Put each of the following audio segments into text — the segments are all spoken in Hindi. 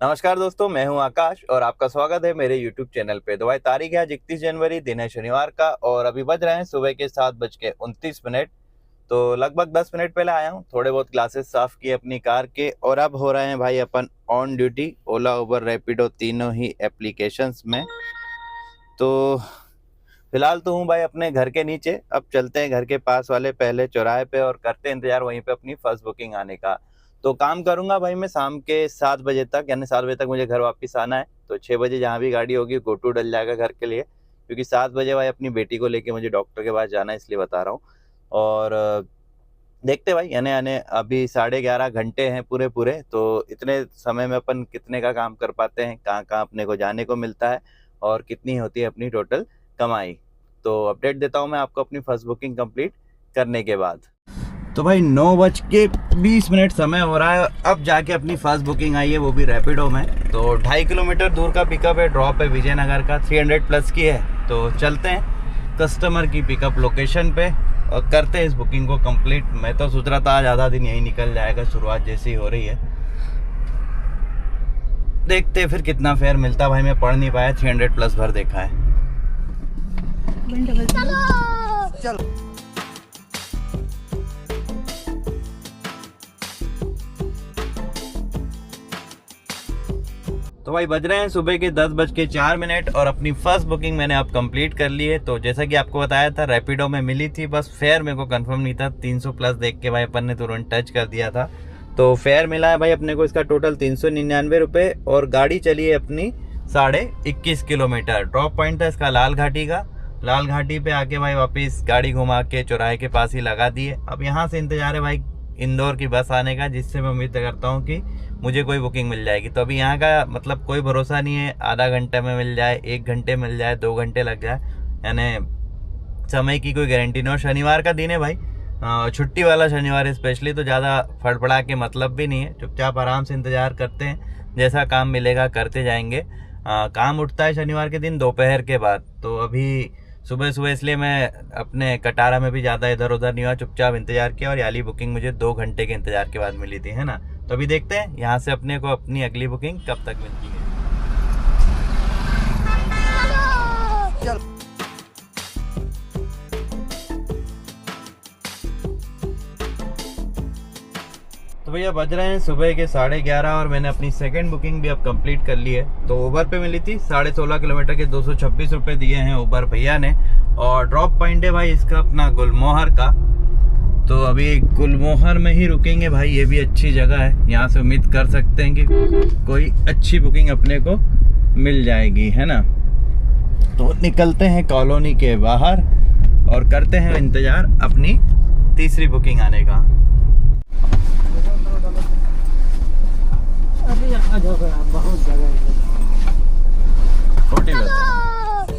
नमस्कार दोस्तों, मैं हूं आकाश और आपका स्वागत है मेरे YouTube चैनल पे। तो भाई तारीख है आज 31 जनवरी, दिन है शनिवार का और अभी बज रहे हैं सुबह के 7:29। तो लगभग 10 मिनट पहले आया हूं, थोड़े बहुत ग्लासेस साफ किए अपनी कार के और अब हो रहे हैं भाई अपन ऑन ड्यूटी ओला उबर रैपिडो तीनों ही एप्लीकेशंस में। तो फिलहाल तो हूँ भाई अपने घर के नीचे। अब चलते हैं घर के पास वाले पहले चौराहे पे और करते हैं इंतजार वहीं पे अपनी फर्स्ट बुकिंग आने का। तो काम करूंगा भाई मैं शाम के 7 बजे तक, यानी 7 बजे तक मुझे घर वापस आना है। तो 6 बजे जहाँ भी गाड़ी होगी गोटू डल जाएगा घर के लिए, क्योंकि 7 बजे भाई अपनी बेटी को लेके मुझे डॉक्टर के पास जाना है, इसलिए बता रहा हूँ। और देखते भाई, यानी यानी अभी 11:30 घंटे हैं पूरे पूरे। तो इतने समय में अपन कितने का काम कर पाते हैं, कहाँ कहाँ अपने को जाने को मिलता है और कितनी होती है अपनी टोटल कमाई। तो अपडेट देता हूँ मैं आपको अपनी फर्स्ट बुकिंग कंप्लीट करने के बाद। तो भाई 9:20 समय हो रहा है, अब जाके अपनी फर्स्ट बुकिंग आई है, वो भी रैपिडो में। तो 2.5 किलोमीटर दूर का पिकअप है, ड्रॉप है विजयनगर का, 300 प्लस की है। तो चलते हैं कस्टमर की पिकअप लोकेशन पे और करते हैं इस बुकिंग को कंप्लीट। मैं तो सोच रहा था आज आधा दिन यही निकल जाएगा, शुरुआत जैसी हो रही है। देखते फिर कितना फेयर मिलता। भाई मैं पढ़ नहीं पाया, 300 प्लस भर देखा है। चलो तो भाई बज रहे हैं सुबह के 10:04 और अपनी फर्स्ट बुकिंग मैंने अब कंप्लीट कर ली है। तो जैसा कि आपको बताया था रैपिडो में मिली थी, बस फेयर मेरे को कंफर्म नहीं था। 300 प्लस देख के भाई अपन ने तुरंत टच कर दिया था। तो फेयर मिला है भाई अपने को, इसका टोटल 399 रुपये और गाड़ी चली है अपनी 21.5 किलोमीटर। ड्रॉप पॉइंट था इसका लाल घाटी का। लाल घाटी पे आके भाई वापस गाड़ी घुमा के चौराहे के पास ही लगा दी है। अब यहाँ से इंतजार है भाई इंदौर की बस आने का, जिससे मैं उम्मीद करता हूँ कि मुझे कोई बुकिंग मिल जाएगी। तो अभी यहाँ का मतलब कोई भरोसा नहीं है, आधा घंटे में मिल जाए, 1 घंटे मिल जाए, 2 घंटे लग जाए, यानी समय की कोई गारंटी नहीं। और शनिवार का दिन है भाई, छुट्टी वाला शनिवार है स्पेशली, तो ज़्यादा फड़फड़ा के मतलब भी नहीं है। चुपचाप आराम से इंतज़ार करते हैं, जैसा काम मिलेगा करते जाएंगे। काम उठता है शनिवार के दिन दोपहर के बाद। तो अभी सुबह सुबह इसलिए मैं अपने कटारा में भी ज़्यादा इधर उधर नहीं हुआ, चुपचाप इंतजार किया और याली बुकिंग मुझे 2 घंटे के इंतजार के बाद मिली थी, है ना। तो अभी देखते हैं यहाँ से अपने को अपनी अगली बुकिंग कब तक मिलती है। तो भैया बज रहे हैं सुबह के 11:30 और मैंने अपनी सेकंड बुकिंग भी अब कंप्लीट कर ली है। तो उबर पे मिली थी 16.5 किलोमीटर के 226 रुपये दिए हैं उबर भैया ने। और ड्रॉप पॉइंट है भाई इसका अपना गुलमोहर का। तो अभी गुलमोहर में ही रुकेंगे भाई, ये भी अच्छी जगह है। यहाँ से उम्मीद कर सकते हैं कि कोई अच्छी बुकिंग अपने को मिल जाएगी, है ना। तो निकलते हैं कॉलोनी के बाहर और करते हैं इंतज़ार अपनी तीसरी बुकिंग आने का। अरे यहाँ जगह बहुत जगह है।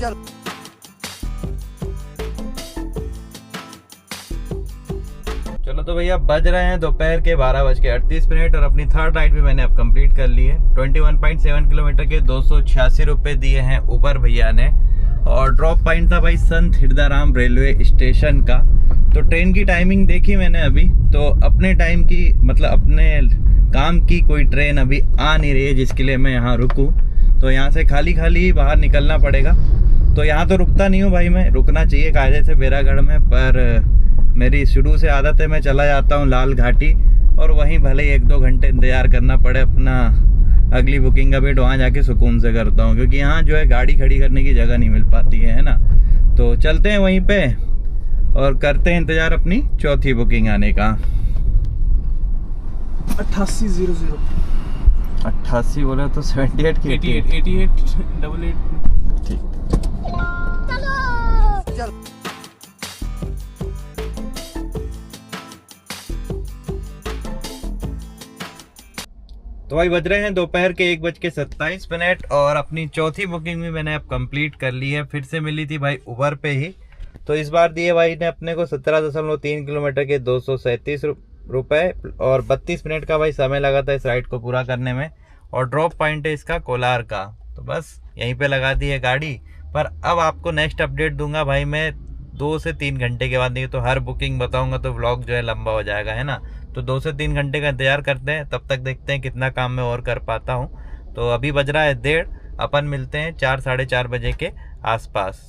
चल चलो तो भैया बज रहे हैं दोपहर के 12:38 और अपनी थर्ड राइड भी मैंने अब कंप्लीट कर ली है। 21.7 किलोमीटर के 286 रुपये दिए हैं उबर भैया ने। और ड्रॉप पॉइंट था भाई संत हिरदाराम रेलवे स्टेशन का। तो ट्रेन की टाइमिंग देखी मैंने अभी, तो अपने टाइम की मतलब अपने काम की कोई ट्रेन अभी आ नहीं रही है जिसके लिए मैं यहाँ रुकूँ। तो यहाँ से खाली खाली बाहर निकलना पड़ेगा। तो यहाँ तो रुकता नहीं हूँ भाई, मैं रुकना चाहिए कायदे से बेरागढ़ में, पर मेरी शुरू से आदत है मैं चला जाता हूँ लाल घाटी और वहीं भले ही 1-2 घंटे इंतज़ार करना पड़े अपना अगली बुकिंग का वेट, वहाँ जाके सुकून से करता हूँ, क्योंकि यहाँ जो है गाड़ी खड़ी करने की जगह नहीं मिल पाती है ना। तो चलते हैं वहीं पे और करते हैं इंतज़ार अपनी चौथी बुकिंग आने का। 8800 88 बोला तो 78 की 8888 ठीक। चल तो भाई बज रहे हैं दोपहर के 1:27 और अपनी चौथी बुकिंग भी मैंने अब कंप्लीट कर ली है। फिर से मिली थी भाई उबर पे ही। तो इस बार दिए भाई ने अपने को 17.3 किलोमीटर के 237 रुपये और 32 मिनट का भाई समय लगा था इस राइड को पूरा करने में। और ड्रॉप पॉइंट है इसका कोलार का। तो बस यहीं पे लगा दी है गाड़ी। पर अब आपको नेक्स्ट अपडेट दूंगा भाई मैं 2 से 3 घंटे के बाद, नहीं तो हर बुकिंग बताऊंगा तो व्लॉग जो है लंबा हो जाएगा, है ना। तो 2 से 3 घंटे का इंतजार करते हैं, तब तक देखते हैं कितना काम मैं और कर पाता हूँ। तो अभी बज रहा है 1:30, अपन मिलते हैं 4 साढ़े 4 बजे के आसपास।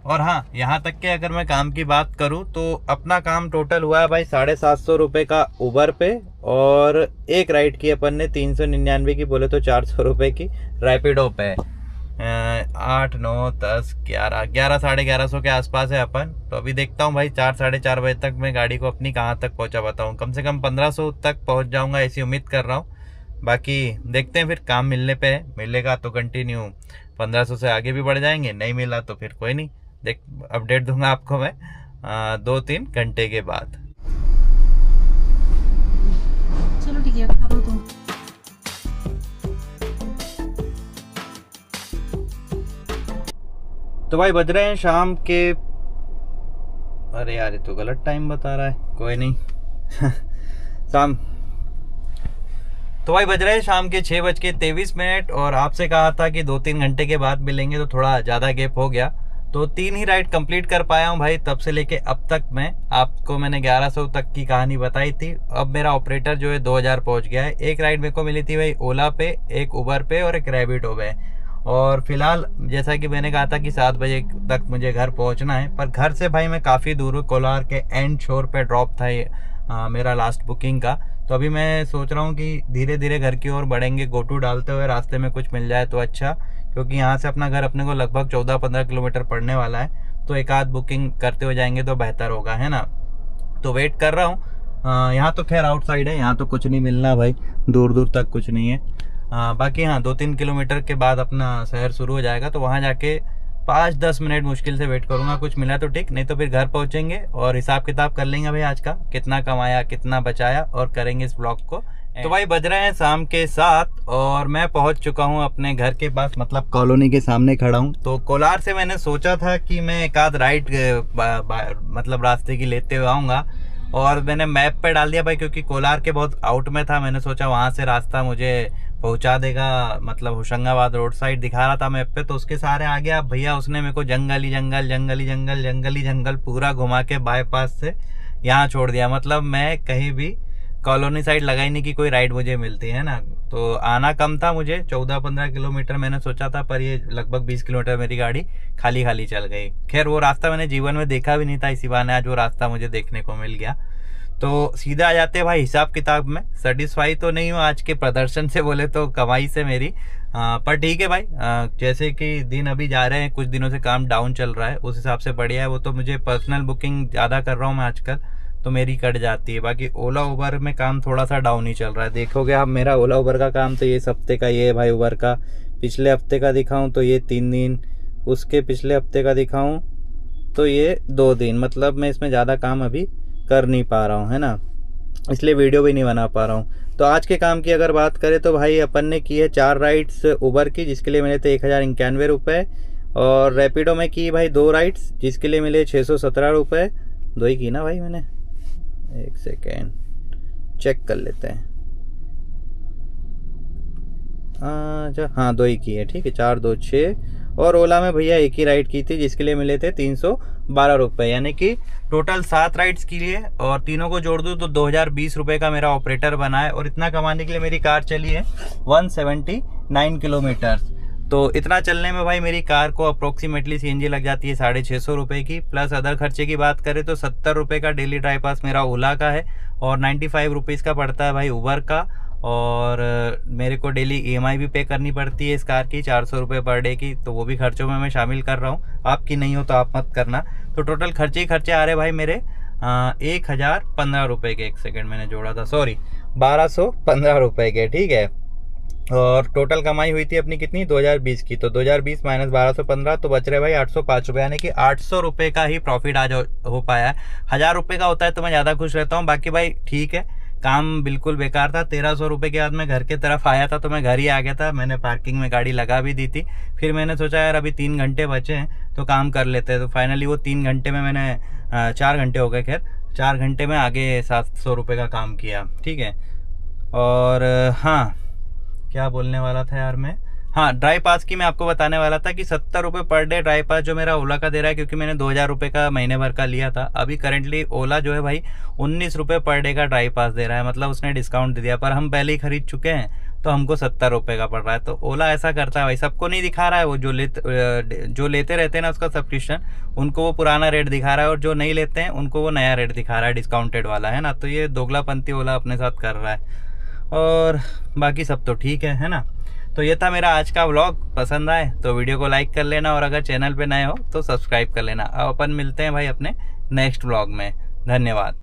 और हाँ, यहाँ तक के अगर मैं काम की बात करूँ तो अपना काम टोटल हुआ है भाई 750 रुपये का उबर पे, और एक राइड की अपन ने 399 की, बोले तो 400 रुपये की रैपिडो पे। 8 9 10 11 साढ़े 1100 के आसपास है अपन। तो अभी देखता हूँ भाई 4 साढ़े 4 बजे तक मैं गाड़ी को अपनी कहाँ तक पहुँचा बताऊँ। कम से कम 1500 तक पहुँच जाऊँगा ऐसी उम्मीद कर रहा हूँ। बाकी देखते हैं, फिर काम मिलने पे है, मिलेगा तो कंटिन्यू 1500 से आगे भी बढ़ जाएंगे, नहीं मिला तो फिर कोई नहीं, देख अपडेट दूंगा आपको मैं 2-3 घंटे के बाद। चलो ठीक है, करो तुम। तो भाई बज रहे हैं शाम के, अरे यार ये तो गलत टाइम बता रहा है, कोई नहीं शाम, तो भाई बज रहे हैं शाम के 6:23, और आपसे कहा था कि 2-3 घंटे के बाद मिलेंगे, तो थोड़ा ज़्यादा गैप हो गया। तो 3 ही राइड कंप्लीट कर पाया हूँ भाई तब से लेके अब तक। मैं आपको मैंने 1100 तक की कहानी बताई थी। अब मेरा ऑपरेटर जो है 2000 पहुँच गया है। एक राइड मेरे को मिली थी भाई ओला पे, एक उबर पे और एक रैपिडो पे। और फिलहाल जैसा कि मैंने कहा था कि 7 बजे तक मुझे घर पहुँचना है, पर घर से भाई मैं काफ़ी दूर हूँ। कोलार के एंड छोर पे ड्रॉप था ये मेरा लास्ट बुकिंग का। तो अभी मैं सोच रहा हूँ कि धीरे धीरे घर की ओर बढ़ेंगे, गोटू डालते हुए, रास्ते में कुछ मिल जाए तो अच्छा, क्योंकि यहाँ से अपना घर अपने को लगभग 14-15 किलोमीटर पड़ने वाला है। तो एक आध बुकिंग करते हुए जाएंगे तो बेहतर होगा, है ना। तो वेट कर रहा हूँ। यहाँ तो खैर आउटसाइड है, यहाँ तो कुछ नहीं मिलना भाई, दूर दूर तक कुछ नहीं है। बाकी हाँ 2-3 किलोमीटर के बाद अपना शहर शुरू हो जाएगा, तो वहाँ जाके 5-10 मिनट मुश्किल से वेट करूंगा। कुछ मिला तो ठीक, नहीं तो फिर घर पहुंचेंगे और हिसाब किताब कर लेंगे भाई आज का, कितना कमाया कितना बचाया, और करेंगे इस ब्लॉग को। तो भाई बज रहे हैं शाम के 7 और मैं पहुंच चुका हूं अपने घर के पास, मतलब कॉलोनी के सामने खड़ा हूं। तो कोलार से मैंने सोचा था कि मैं एक आध राइड मतलब रास्ते की लेते हुए आऊँगा, और मैंने मैप पे डाल दिया भाई, क्योंकि कोलार के बहुत आउट में था। मैंने सोचा वहाँ से रास्ता मुझे पहुंचा देगा, मतलब होशंगाबाद रोड साइड दिखा रहा था मैप पे। तो उसके सारे आ गया भैया, उसने मेरे को जंगल ही जंगल, जंगल ही जंगल, जंगल ही जंगल पूरा घुमा के बाईपास से यहाँ छोड़ दिया। मतलब मैं कहीं भी कॉलोनी साइड लगा ही नहीं कि कोई राइड मुझे मिलती है ना। तो आना कम था मुझे, 14-15 किलोमीटर मैंने सोचा था, पर ये लगभग 20 किलोमीटर मेरी गाड़ी खाली खाली चल गई। खैर वो रास्ता मैंने जीवन में देखा भी नहीं था, इसी बहाने आज वो रास्ता मुझे देखने को मिल गया। तो सीधा आ जाते भाई हिसाब किताब में। सेटिस्फाई तो नहीं हूँ आज के प्रदर्शन से, बोले तो कमाई से मेरी, पर ठीक है भाई। जैसे कि दिन अभी जा रहे हैं, कुछ दिनों से काम डाउन चल रहा है, उस हिसाब से बढ़िया है। वो तो मुझे पर्सनल बुकिंग ज़्यादा कर रहा हूँ मैं आजकल, तो मेरी कट जाती है। बाकी ओला उबर में काम थोड़ा सा डाउन ही चल रहा है। देखोगे आप मेरा ओला उबर का काम तो ये इस हफ्ते का ये है भाई। उबर का पिछले हफ्ते का दिखाऊँ तो ये 3 दिन, उसके पिछले हफ्ते का दिखाऊँ तो ये 2 दिन। मतलब मैं इसमें ज़्यादा काम अभी कर नहीं पा रहा हूँ, है ना, इसलिए वीडियो भी नहीं बना पा रहा हूँ। तो आज के काम की अगर बात करें तो भाई अपन ने की है 4 राइड्स उबर की, जिसके लिए मिले थे 1091 रुपये। और रैपिडो में की भाई 2 राइड्स, जिसके लिए मिले 617 रुपये। 2 ही की ना भाई मैंने, एक सेकेंड चेक कर लेते हैं। अच्छा हाँ 2 ही की है, ठीक है, 4 2 6। और ओला में भैया 1 ही राइड की थी, जिसके लिए मिले थे 312 रुपये, यानी कि टोटल 7 राइड्स की लिए, और तीनों को जोड़ दूँ तो 2020 रुपये का मेरा ऑपरेटर बना है। और इतना कमाने के लिए मेरी कार चली है 179 किलोमीटर। तो इतना चलने में भाई मेरी कार को अप्रोक्सीमेटली सीएनजी लग जाती है 650 रुपये की, प्लस अदर खर्चे की बात करें तो 70 रुपये का डेली ड्राइव पास मेरा ओला का है, और 95 रुपीज़ का पड़ता है भाई उबर का। और मेरे को डेली ईएमआई भी पे करनी पड़ती है इस कार की 400 रुपये पर डे की, तो वो भी खर्चों में मैं शामिल कर रहा हूँ। आपकी नहीं हो तो आप मत करना। तो टोटल खर्चे ही खर्चे आ रहे भाई मेरे 1015 रुपये के। एक सेकेंड मैंने जोड़ा था, सॉरी 1215 रुपये के, ठीक है। और टोटल कमाई हुई थी अपनी कितनी 2020 की, तो 2020 माइनस 1215 तो बच रहे भाई 805 रुपये, यानी कि 800 रुपये का ही प्रॉफिट आज हो पाया है। 1000 रुपये का होता है तो मैं ज़्यादा खुश रहता हूँ। बाकी भाई ठीक है, काम बिल्कुल बेकार था। 1300 रुपये के बाद मैं घर के तरफ आया था, तो मैं घर ही आ गया था। मैंने पार्किंग में गाड़ी लगा भी दी थी। फिर मैंने सोचा यार अभी 3 घंटे बचे हैं तो काम कर लेते हैं। तो फाइनली वो 3 घंटे में मैंने 4 घंटे हो गए, खैर 4 घंटे में आगे 700 रुपये का काम किया, ठीक है। और हाँ क्या बोलने वाला था यार मैं, हाँ ड्राइव पास की मैं आपको बताने वाला था कि 70 रुपये पर डे ड्राइव पास जो मेरा ओला का दे रहा है, क्योंकि मैंने 2000 रुपये का महीने भर का लिया था। अभी करंटली ओला जो है भाई 19 रुपये पर डे का ड्राइव पास दे रहा है, मतलब उसने डिस्काउंट दे दिया, पर हम पहले ही खरीद चुके हैं तो हमको 70 रुपये का पड़ रहा है। तो ओला ऐसा करता है भाई, सबको नहीं दिखा रहा है, वो जो लेते रहते हैं ना उसका सब्सक्रिप्शन, उनको वो पुराना रेट दिखा रहा है, और जो नहीं लेते हैं उनको वो नया रेट दिखा रहा है, डिस्काउंटेड वाला, है ना। तो ये दोगलापंती ओला अपने साथ कर रहा है, और बाकी सब तो ठीक है ना। तो ये था मेरा आज का व्लॉग। पसंद आए तो वीडियो को लाइक कर लेना, और अगर चैनल पे नए हो तो सब्सक्राइब कर लेना। अब अपन मिलते हैं भाई अपने नेक्स्ट व्लॉग में। धन्यवाद।